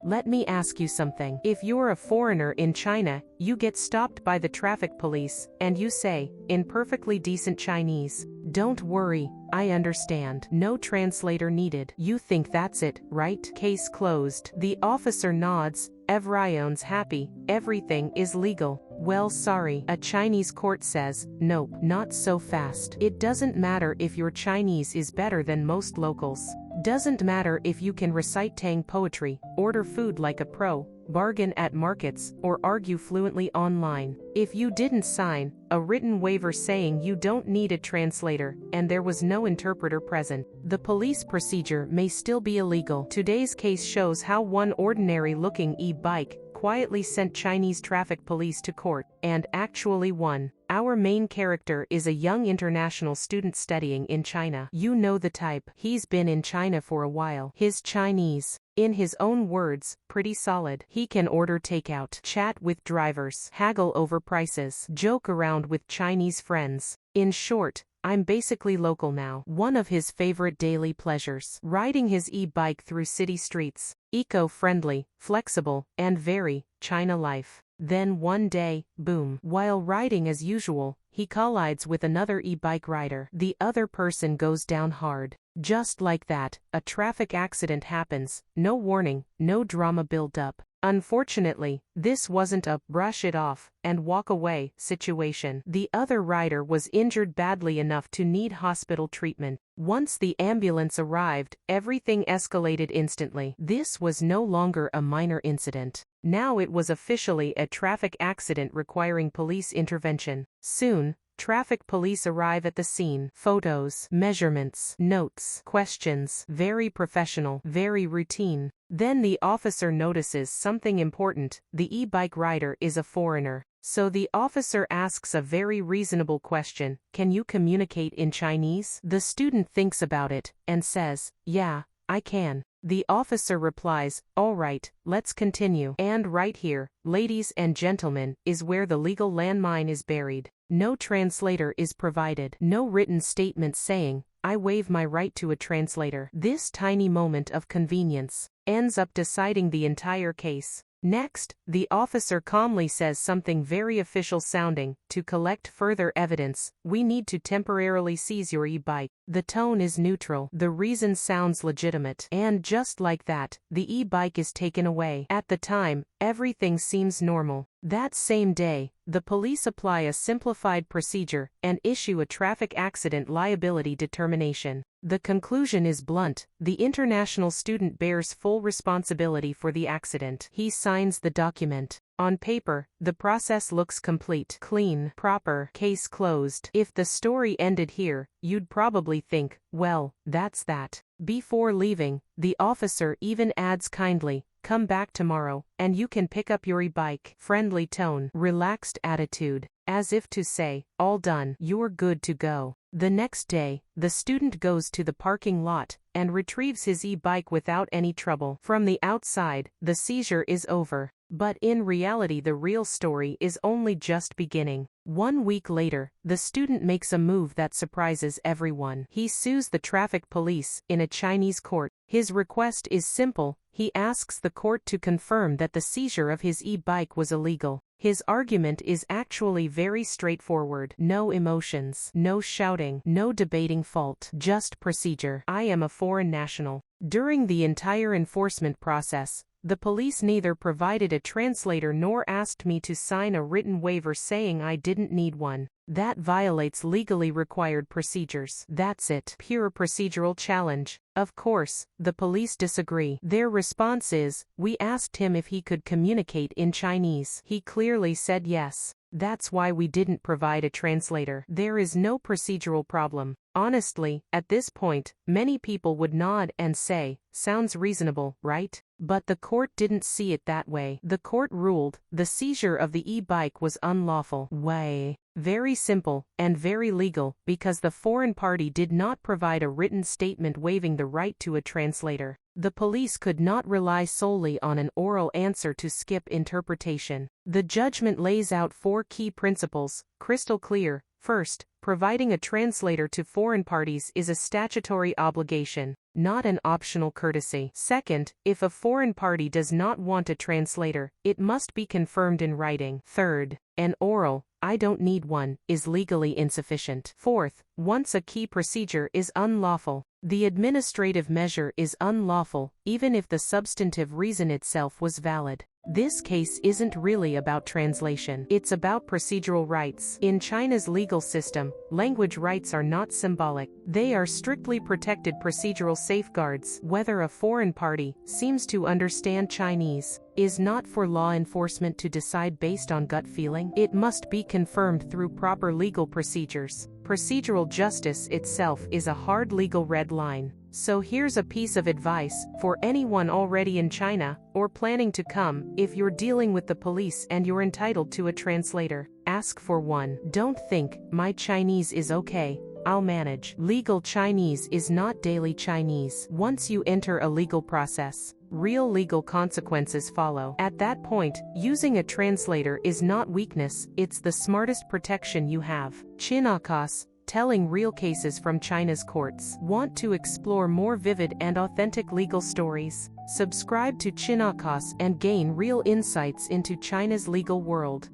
Let me ask you something. If you're a foreigner in China, you get stopped by the traffic police, and you say, in perfectly decent Chinese, "Don't worry, I understand. No translator needed." You think that's it, right? Case closed. The officer nods. Everyone's happy. Everything is legal. Well, sorry. A Chinese court says, nope, not so fast. It doesn't matter if your Chinese is better than most locals. Doesn't matter if you can recite Tang poetry, order food like a pro, bargain at markets, or argue fluently online. If you didn't sign a written waiver saying you don't need a translator, and there was no interpreter present, the police procedure may still be illegal. Today's case shows how one ordinary-looking e-bike quietly sent Chinese traffic police to court, and actually won. Our main character is a young international student studying in China. You know the type. He's been in China for a while. His Chinese, in his own words, pretty solid. He can order takeout, chat with drivers, haggle over prices, joke around with Chinese friends. In short, I'm basically local now. One of his favorite daily pleasures, riding his e-bike through city streets, eco-friendly, flexible, and very China life. Then one day, boom. While riding as usual, he collides with another e-bike rider. The other person goes down hard. Just like that, a traffic accident happens. No warning, no drama built up. Unfortunately, this wasn't a brush it off and walk away situation. The other rider was injured badly enough to need hospital treatment. Once the ambulance arrived, everything escalated instantly. This was no longer a minor incident. Now it was officially a traffic accident requiring police intervention. Soon, traffic police arrive at the scene. Photos, measurements, notes, questions. Very professional, very routine. Then the officer notices something important. The e-bike rider is a foreigner. So the officer asks a very reasonable question. Can you communicate in Chinese? The student thinks about it and says, yeah, I can. The officer replies, all right, let's continue. And right here, ladies and gentlemen, is where the legal landmine is buried. No translator is provided. No written statement saying, I waive my right to a translator. This tiny moment of convenience ends up deciding the entire case. Next, the officer calmly says something very official sounding. To collect further evidence, we need to temporarily seize your e-bike. The tone is neutral. The reason sounds legitimate. And just like that, the e-bike is taken away. At the time, everything seems normal. That same day, the police apply a simplified procedure and issue a traffic accident liability determination. The conclusion is blunt. The international student bears full responsibility for the accident. He signs the document. On paper, the process looks complete, clean, proper, case closed. If the story ended here, you'd probably think, well, that's that. Before leaving, the officer even adds kindly, come back tomorrow, and you can pick up your e-bike. Friendly tone, relaxed attitude, as if to say, all done, you're good to go. The next day, the student goes to the parking lot and retrieves his e-bike without any trouble. From the outside, the seizure is over. But in reality, the real story is only just beginning. 1 week later, the student makes a move that surprises everyone. He sues the traffic police in a Chinese court. His request is simple. He asks the court to confirm that the seizure of his e-bike was illegal. His argument is actually very straightforward. No emotions, no shouting, no debating fault, just procedure. I am a foreign national. During the entire enforcement process, the police neither provided a translator nor asked me to sign a written waiver saying I didn't need one. That violates legally required procedures. That's it. Pure procedural challenge. Of course, the police disagree. Their response is, we asked him if he could communicate in Chinese. He clearly said yes. That's why we didn't provide a translator. There is no procedural problem. Honestly, at this point, many people would nod and say, sounds reasonable, right? But the court didn't see it that way. The court ruled the seizure of the e-bike was unlawful. Way. Very simple, and very legal, because the foreign party did not provide a written statement waiving the right to a translator. The police could not rely solely on an oral answer to skip interpretation. The judgment lays out 4 key principles, crystal clear, First, providing a translator to foreign parties is a statutory obligation, not an optional courtesy. Second, if a foreign party does not want a translator, it must be confirmed in writing. Third, an oral, "I don't need one," is legally insufficient. Fourth, once a key procedure is unlawful, the administrative measure is unlawful, even if the substantive reason itself was valid. This case isn't really about translation. It's about procedural rights. In China's legal system, language rights are not symbolic. They are strictly protected procedural safeguards. Whether a foreign party seems to understand Chinese is not for law enforcement to decide based on gut feeling. It must be confirmed through proper legal procedures. Procedural justice itself is a hard legal red line. So here's a piece of advice for anyone already in China or planning to come. If you're dealing with the police and you're entitled to a translator, ask for one. Don't think, "My Chinese is okay, I'll manage." Legal Chinese is not daily Chinese. Once you enter a legal process, real legal consequences follow. At that point, using a translator is not weakness, it's the smartest protection you have. Chinakos, telling real cases from China's courts. Want to explore more vivid and authentic legal stories? Subscribe to Chinakos and gain real insights into China's legal world.